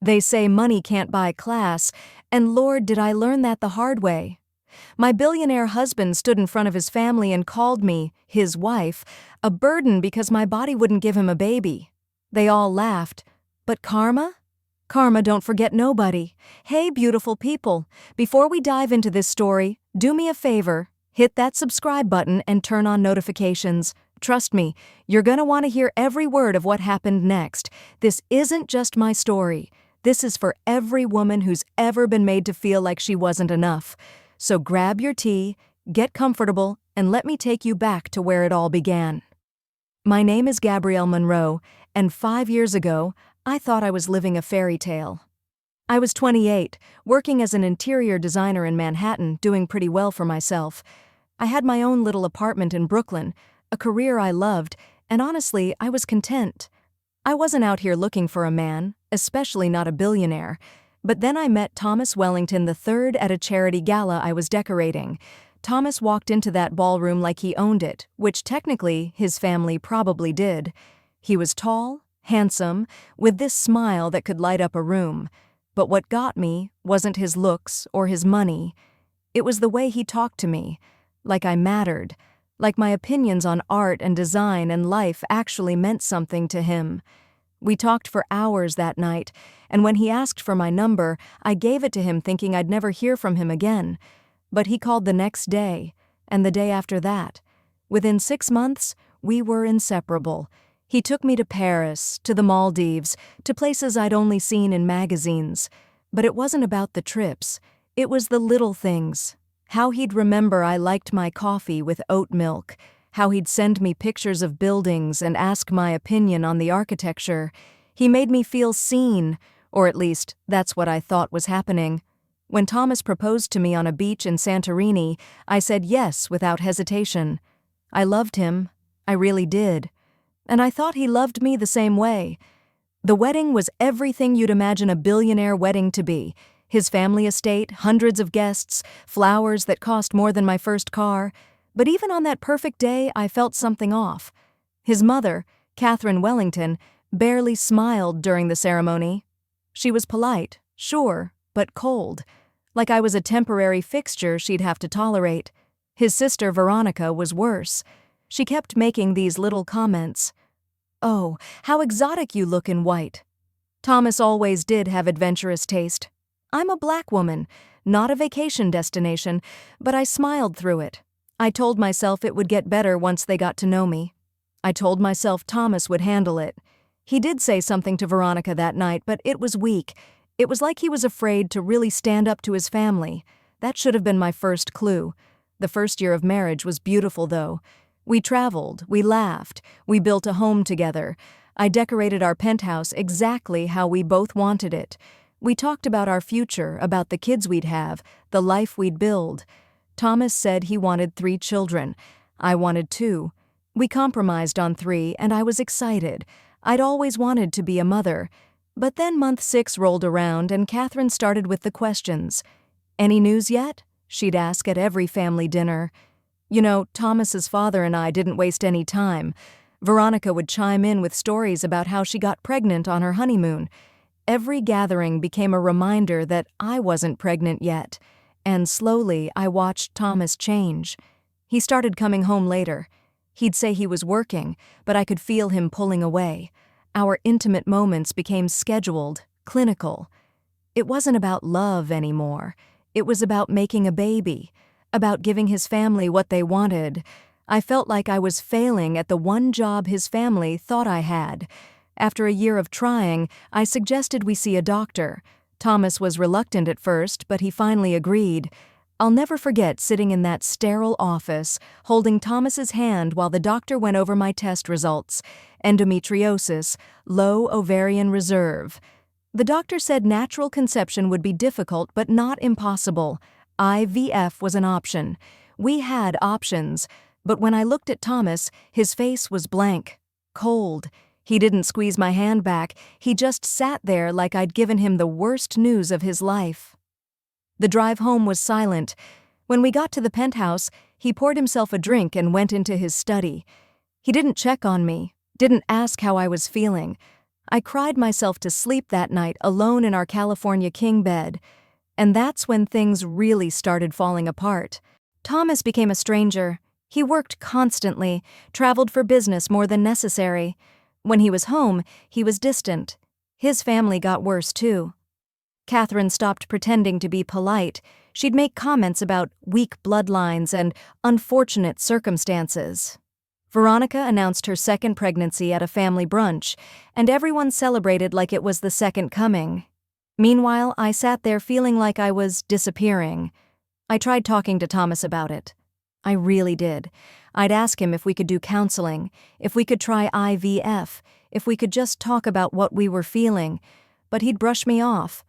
They say money can't buy class, and Lord, did I learn that the hard way. My billionaire husband stood in front of his family and called me, his wife, a burden because my body wouldn't give him a baby. They all laughed. But karma? Karma don't forget nobody. Hey, beautiful people, before we dive into this story, do me a favor, hit that subscribe button and turn on notifications. Trust me, you're gonna want to hear every word of what happened next. This isn't just my story. This is for every woman who's ever been made to feel like she wasn't enough. So grab your tea, get comfortable, and let me take you back to where it all began. My name is Gabrielle Monroe, and 5 years ago, I thought I was living a fairy tale. I was 28, working as an interior designer in Manhattan, doing pretty well for myself. I had my own little apartment in Brooklyn, a career I loved, and honestly, I was content. I wasn't out here looking for a man, especially not a billionaire. But then I met Thomas Wellington III at a charity gala I was decorating. Thomas walked into that ballroom like he owned it, which technically his family probably did. He was tall, handsome, with this smile that could light up a room. But what got me wasn't his looks or his money. It was the way he talked to me, like I mattered, like my opinions on art and design and life actually meant something to him. We talked for hours that night, and when he asked for my number, I gave it to him thinking I'd never hear from him again. But he called the next day, and the day after that. Within 6 months, we were inseparable. He took me to Paris, to the Maldives, to places I'd only seen in magazines. But it wasn't about the trips. It was the little things. How he'd remember I liked my coffee with oat milk. How he'd send me pictures of buildings and ask my opinion on the architecture. He made me feel seen, or at least that's what I thought was happening. When Thomas proposed to me on a beach in Santorini, I said yes without hesitation. I loved him. I really did. And I thought he loved me the same way. The wedding was everything you'd imagine a billionaire wedding to be. His family estate, hundreds of guests, flowers that cost more than my first car. But even on that perfect day, I felt something off. His mother, Catherine Wellington, barely smiled during the ceremony. She was polite, sure, but cold, like I was a temporary fixture she'd have to tolerate. His sister, Veronica, was worse. She kept making these little comments. "Oh, how exotic you look in white." Thomas always did have adventurous taste. I'm a black woman, not a vacation destination, but I smiled through it. I told myself it would get better once they got to know me. I told myself Thomas would handle it. He did say something to Veronica that night, but it was weak. It was like he was afraid to really stand up to his family. That should have been my first clue. The first year of marriage was beautiful, though. We traveled, we laughed, we built a home together. I decorated our penthouse exactly how we both wanted it. We talked about our future, about the kids we'd have, the life we'd build. Thomas said he wanted 3 children. I wanted 2. We compromised on 3, and I was excited. I'd always wanted to be a mother. But then month 6 rolled around, and Catherine started with the questions. "Any news yet?" she'd ask at every family dinner. You know, Thomas's father and I didn't waste any time. Veronica would chime in with stories about how she got pregnant on her honeymoon. Every gathering became a reminder that I wasn't pregnant yet. And slowly, I watched Thomas change. He started coming home later. He'd say he was working, but I could feel him pulling away. Our intimate moments became scheduled, clinical. It wasn't about love anymore. It was about making a baby, about giving his family what they wanted. I felt like I was failing at the one job his family thought I had. After a year of trying, I suggested we see a doctor. Thomas was reluctant at first, but he finally agreed. I'll never forget sitting in that sterile office, holding Thomas's hand while the doctor went over my test results. Endometriosis, low ovarian reserve. The doctor said natural conception would be difficult but not impossible. IVF was an option. We had options, but when I looked at Thomas, his face was blank, cold. He didn't squeeze my hand back, he just sat there like I'd given him the worst news of his life. The drive home was silent. When we got to the penthouse, he poured himself a drink and went into his study. He didn't check on me, didn't ask how I was feeling. I cried myself to sleep that night alone in our California king bed, and that's when things really started falling apart. Thomas became a stranger. He worked constantly, traveled for business more than necessary. When he was home, he was distant. His family got worse too. Catherine stopped pretending to be polite. She'd make comments about weak bloodlines and unfortunate circumstances. Veronica announced her second pregnancy at a family brunch, and everyone celebrated like it was the second coming. Meanwhile, I sat there feeling like I was disappearing. I tried talking to Thomas about it. I really did. I'd ask him if we could do counseling, if we could try IVF, if we could just talk about what we were feeling, but he'd brush me off.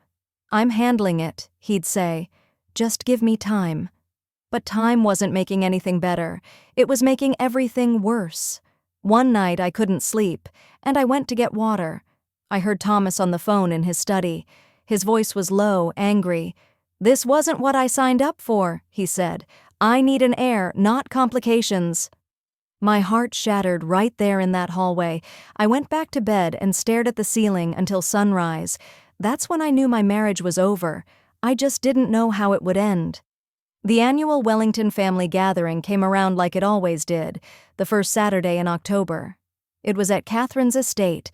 "I'm handling it," he'd say. "Just give me time." But time wasn't making anything better. It was making everything worse. One night I couldn't sleep, and I went to get water. I heard Thomas on the phone in his study. His voice was low, angry. "This wasn't what I signed up for," he said. "I need an heir, not complications." My heart shattered right there in that hallway. I went back to bed and stared at the ceiling until sunrise. That's when I knew my marriage was over. I just didn't know how it would end. The annual Wellington family gathering came around like it always did, the first Saturday in October. It was at Catherine's estate,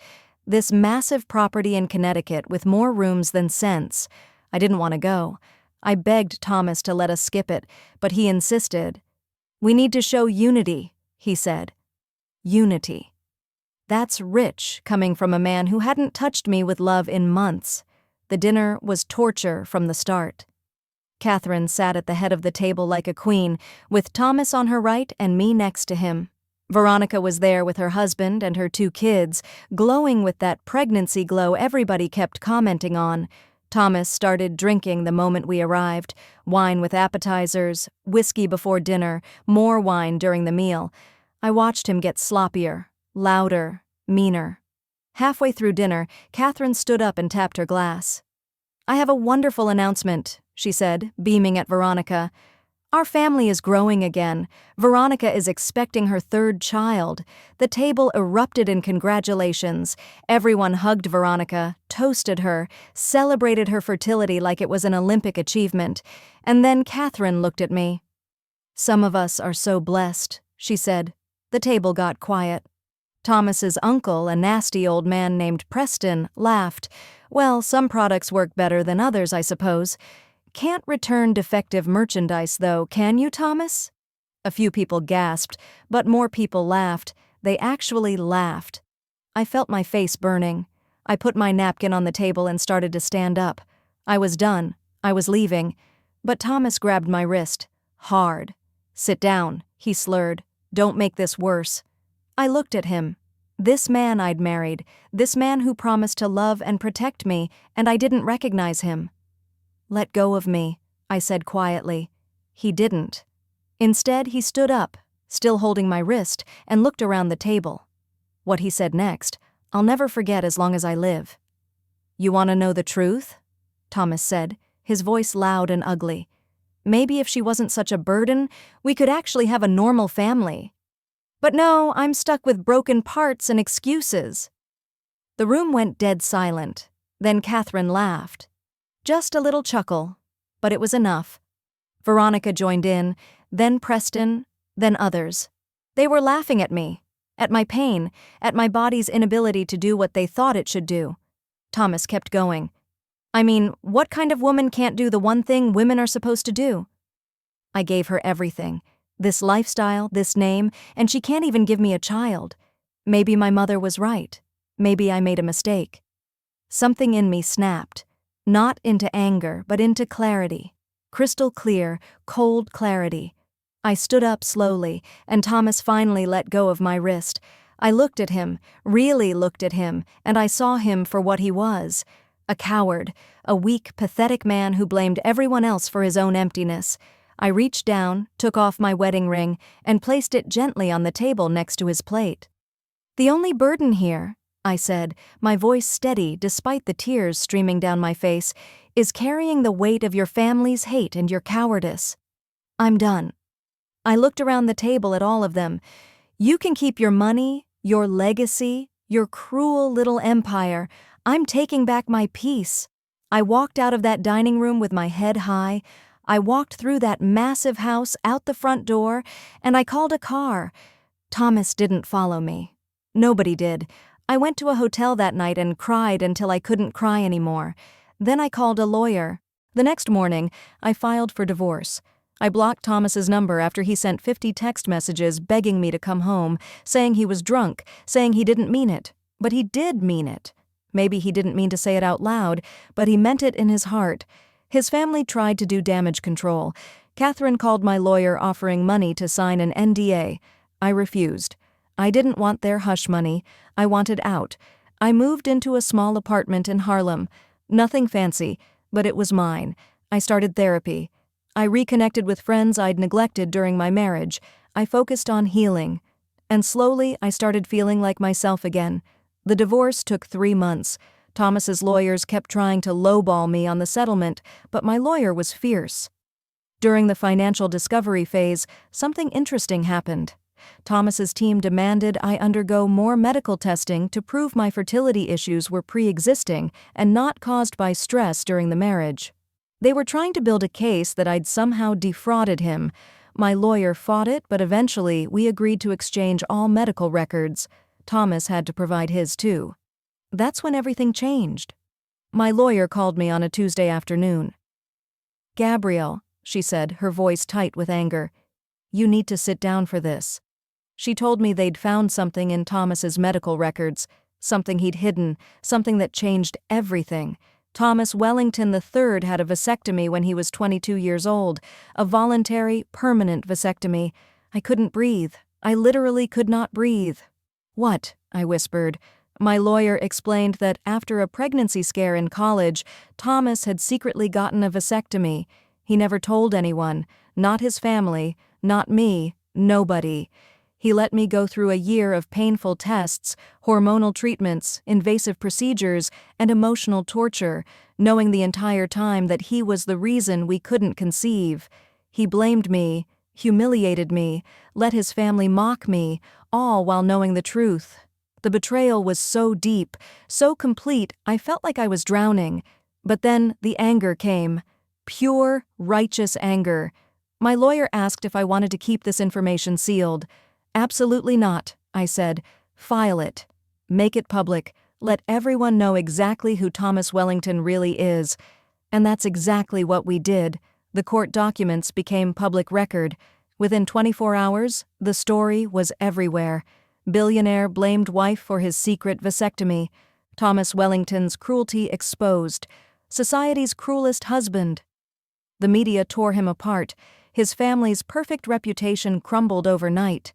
this massive property in Connecticut with more rooms than sense. I didn't want to go. I begged Thomas to let us skip it, but he insisted. "We need to show unity," he said. Unity. That's rich, coming from a man who hadn't touched me with love in months. The dinner was torture from the start. Catherine sat at the head of the table like a queen, with Thomas on her right and me next to him. Veronica was there with her husband and her 2 kids, glowing with that pregnancy glow everybody kept commenting on. Thomas started drinking the moment we arrived, wine with appetizers, whiskey before dinner, more wine during the meal. I watched him get sloppier, louder, meaner. Halfway through dinner, Catherine stood up and tapped her glass. "I have a wonderful announcement," she said, beaming at Veronica. "Our family is growing again. Veronica is expecting her 3rd child." The table erupted in congratulations. Everyone hugged Veronica, toasted her, celebrated her fertility like it was an Olympic achievement. And then Catherine looked at me. "Some of us are so blessed," she said. The table got quiet. Thomas's uncle, a nasty old man named Preston, laughed. "Well, some products work better than others, I suppose. Can't return defective merchandise, though, can you, Thomas?" A few people gasped, but more people laughed. They actually laughed. I felt my face burning. I put my napkin on the table and started to stand up. I was done. I was leaving. But Thomas grabbed my wrist. Hard. "Sit down," he slurred. "Don't make this worse." I looked at him. This man I'd married, this man who promised to love and protect me, and I didn't recognize him. "Let go of me," I said quietly. He didn't. Instead, he stood up, still holding my wrist, and looked around the table. What he said next, I'll never forget as long as I live. "You want to know the truth?" Thomas said, his voice loud and ugly. "Maybe if she wasn't such a burden, we could actually have a normal family. But no, I'm stuck with broken parts and excuses." The room went dead silent. Then Catherine laughed. Just a little chuckle, but it was enough. Veronica joined in, then Preston, then others. They were laughing at me, at my pain, at my body's inability to do what they thought it should do. Thomas kept going. "I mean, what kind of woman can't do the one thing women are supposed to do?" I gave her everything. This lifestyle, this name, and she can't even give me a child. Maybe my mother was right. Maybe I made a mistake. Something in me snapped. Not into anger, but into clarity. Crystal clear, cold clarity. I stood up slowly, and Thomas finally let go of my wrist. I looked at him, really looked at him, and I saw him for what he was. A coward, a weak, pathetic man who blamed everyone else for his own emptiness. I reached down, took off my wedding ring, and placed it gently on the table next to his plate. "The only burden here," I said, my voice steady despite the tears streaming down my face, "is carrying the weight of your family's hate and your cowardice. I'm done." I looked around the table at all of them. "You can keep your money, your legacy, Your cruel little empire. I'm taking back my peace. I walked out of that dining room with my head high. I walked through that massive house out the front door, and I called a car. Thomas didn't follow me. Nobody did. I went to a hotel that night and cried until I couldn't cry anymore. Then I called a lawyer. The next morning, I filed for divorce. I blocked Thomas's number after he sent 50 text messages begging me to come home, saying he was drunk, saying he didn't mean it. But he did mean it. Maybe he didn't mean to say it out loud, but he meant it in his heart. His family tried to do damage control. Catherine called my lawyer offering money to sign an NDA. I refused. I didn't want their hush money. I wanted out. I moved into a small apartment in Harlem. Nothing fancy, but it was mine. I started therapy. I reconnected with friends I'd neglected during my marriage. I focused on healing. And slowly, I started feeling like myself again. The divorce took 3 months. Thomas's lawyers kept trying to lowball me on the settlement, but my lawyer was fierce. During the financial discovery phase, something interesting happened. Thomas's team demanded I undergo more medical testing to prove my fertility issues were pre-existing and not caused by stress during the marriage. They were trying to build a case that I'd somehow defrauded him. My lawyer fought it, but eventually we agreed to exchange all medical records. Thomas had to provide his too. That's when everything changed. My lawyer called me on a Tuesday afternoon. "Gabrielle," she said, her voice tight with anger, "you need to sit down for this." She told me they'd found something in Thomas's medical records, something he'd hidden, something that changed everything. Thomas Wellington III had a vasectomy when he was 22 years old, a voluntary, permanent vasectomy. I couldn't breathe. I literally could not breathe. "What?" I whispered. My lawyer explained that after a pregnancy scare in college, Thomas had secretly gotten a vasectomy. He never told anyone, not his family, not me, nobody. He let me go through a year of painful tests, hormonal treatments, invasive procedures, and emotional torture, knowing the entire time that he was the reason we couldn't conceive. He blamed me, humiliated me, let his family mock me, all while knowing the truth. The betrayal was so deep, so complete, I felt like I was drowning. But then the anger came. Pure, righteous anger. My lawyer asked if I wanted to keep this information sealed. "Absolutely not," I said. "File it. Make it public. Let everyone know exactly who Thomas Wellington really is." And that's exactly what we did. The court documents became public record. Within 24 hours, the story was everywhere. Billionaire blamed wife for his secret vasectomy. Thomas Wellington's cruelty exposed. Society's cruelest husband. The media tore him apart. His family's perfect reputation crumbled overnight.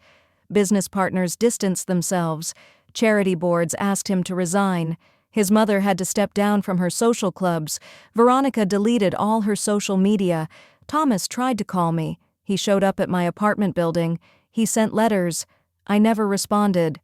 Business partners distanced themselves. Charity boards asked him to resign. His mother had to step down from her social clubs. Veronica deleted all her social media. Thomas tried to call me. He showed up at my apartment building. He sent letters. I never responded.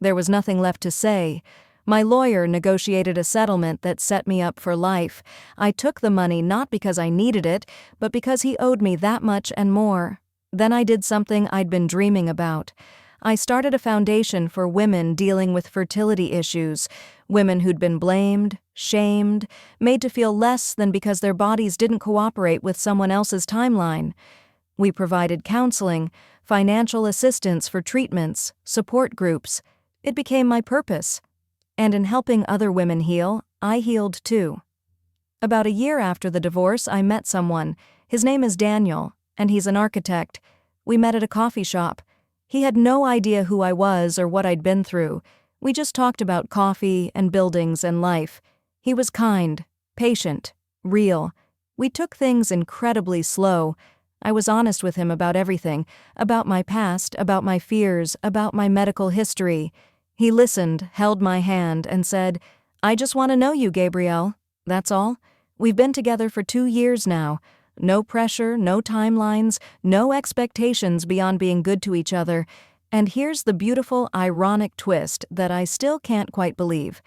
There was nothing left to say. My lawyer negotiated a settlement that set me up for life. I took the money not because I needed it, but because he owed me that much and more. Then I did something I'd been dreaming about. I started a foundation for women dealing with fertility issues, women who'd been blamed, shamed, made to feel less than because their bodies didn't cooperate with someone else's timeline. We provided counseling, financial assistance for treatments, support groups. It became my purpose. And in helping other women heal, I healed too. About a year after the divorce, I met someone. His name is Daniel, and he's an architect. We met at a coffee shop. He had no idea who I was or what I'd been through. We just talked about coffee and buildings and life. He was kind, patient, real. We took things incredibly slow. I was honest with him about everything, about my past, about my fears, about my medical history. He listened, held my hand, and said, "I just want to know you, Gabrielle. That's all. We've been together for 2 years now. No pressure, no timelines, no expectations beyond being good to each other. And here's the beautiful, ironic twist that I still can't quite believe.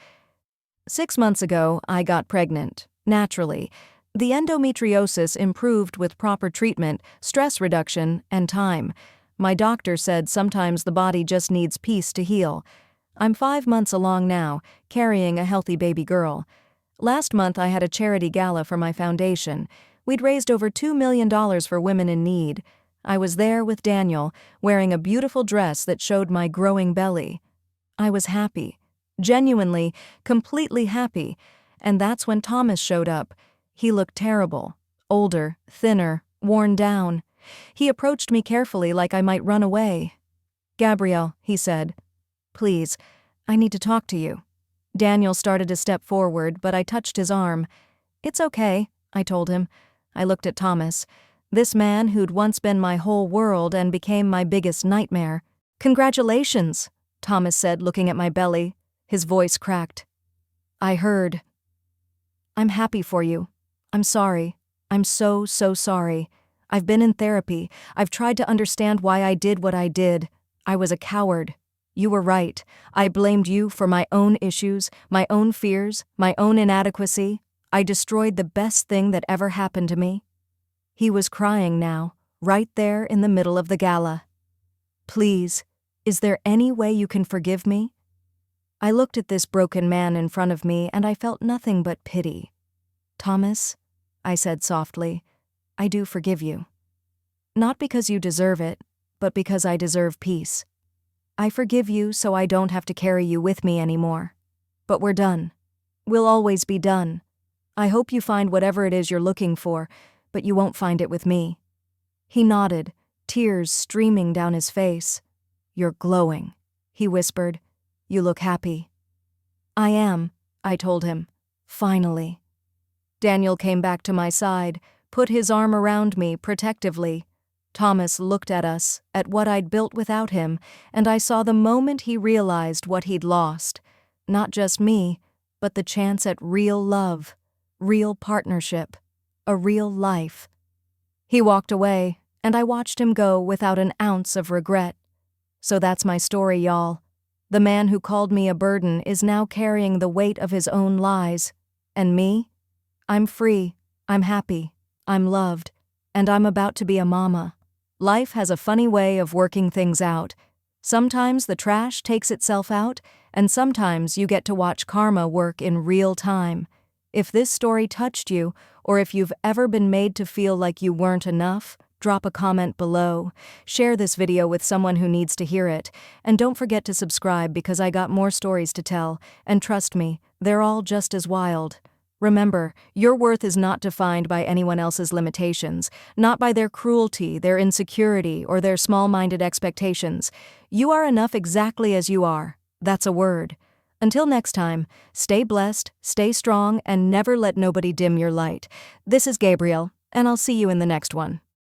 6 months ago, I got pregnant, naturally. The endometriosis improved with proper treatment, stress reduction, and time. My doctor said sometimes the body just needs peace to heal. I'm 5 months along now, carrying a healthy baby girl. Last month I had a charity gala for my foundation. We'd raised over $2 million for women in need. I was there with Daniel, wearing a beautiful dress that showed my growing belly. I was happy. Genuinely, completely happy. And that's when Thomas showed up. He looked terrible. Older, thinner, worn down. He approached me carefully like I might run away. "Gabrielle," he said. "Please, I need to talk to you." Daniel started to step forward, but I touched his arm. "It's okay," I told him. I looked at Thomas. This man who'd once been my whole world and became my biggest nightmare. "Congratulations," Thomas said, looking at my belly. His voice cracked. "I heard." "I'm happy for you. I'm sorry. I'm so sorry. I've been in therapy. I've tried to understand why I did what I did. I was a coward. You were right. I blamed you for my own issues, my own fears, my own inadequacy. I destroyed the best thing that ever happened to me." He was crying now, right there in the middle of the gala. "Please, is there any way you can forgive me?" I looked at this broken man in front of me and I felt nothing but pity. "Thomas," I said softly, "I do forgive you. Not because you deserve it, but because I deserve peace. I forgive you so I don't have to carry you with me anymore. But we're done. We'll always be done. I hope you find whatever it is you're looking for, but you won't find it with me." He nodded, tears streaming down his face. "You're glowing," he whispered. "You look happy." "I am," I told him. "Finally." Daniel came back to my side, put his arm around me protectively. Thomas looked at us, at what I'd built without him, and I saw the moment he realized what he'd lost. Not just me, but the chance at real love, real partnership, a real life. He walked away, and I watched him go without an ounce of regret. So that's my story, y'all. The man who called me a burden is now carrying the weight of his own lies. And me? I'm free, I'm happy, I'm loved, and I'm about to be a mama. Life has a funny way of working things out. Sometimes the trash takes itself out, and sometimes you get to watch karma work in real time. If this story touched you, or if you've ever been made to feel like you weren't enough, drop a comment below. Share this video with someone who needs to hear it. And don't forget to subscribe because I got more stories to tell, and trust me, they're all just as wild. Remember, your worth is not defined by anyone else's limitations, not by their cruelty, their insecurity, or their small-minded expectations. You are enough exactly as you are. That's a word. Until next time, stay blessed, stay strong, and never let nobody dim your light. This is Gabrielle, and I'll see you in the next one.